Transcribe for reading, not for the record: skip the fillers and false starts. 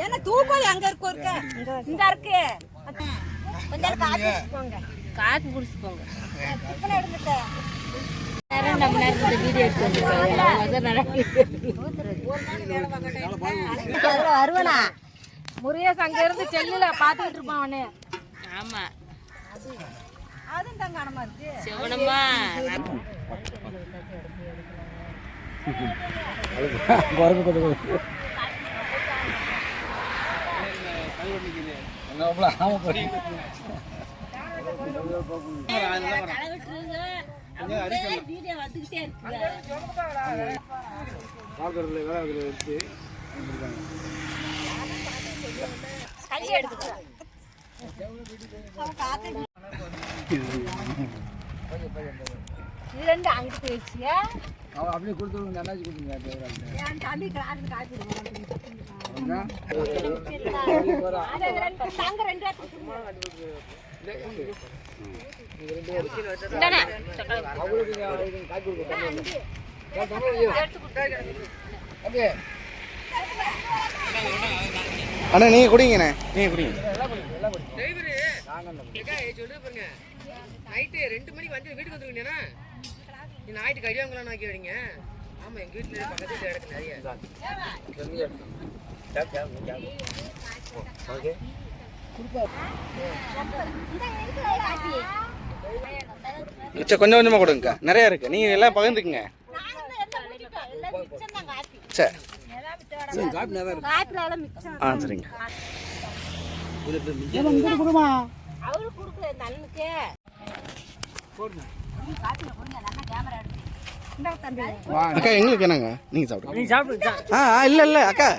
என்ன தூக்கோலி அங்க இருக்கு இந்த இருக்கு கொஞ்சம் காத்து குடிச்சு போங்க வருவனா முருகேஷ் அங்க இருந்து செல்லுல பாத்துக்கிட்டு இருப்பான் அவனு. ஆமா அதுவும் தான் காணமா இருக்கு சிவனம்மா ரெண்டு அங்கிட்டு போயிடுச்சியா அப்படியே கொடுத்துருங்க அண்ணாச்சி கொடுத்துருங்க என் தம்பி கிளாஸ் காய்ச்சி அண்ணா நீங்க குடிங்கண்ணே நீங்க குடிங்க. நைட்டு 2 மணிக்கு வந்து வீட்டுக்கு வந்துருக்கீங்கன்னா நீ நைட்டு கடியாங்கலாம் ஆக்கி வரீங்க. ஆமா எங்க வீட்டுல பக்கத்து வீட்டுல இடத்துல நிறைய கொஞ்சம் கொஞ்சமா கொடுங்க, நிறைய இருக்கு, நீங்க எல்லாம் பகிர்ந்துக்குங்க. சரி சரிங்க. அக்கா எங்களுக்கு என்னங்க நீங்க சாப்பிடுங்க. இல்ல இல்ல அக்கா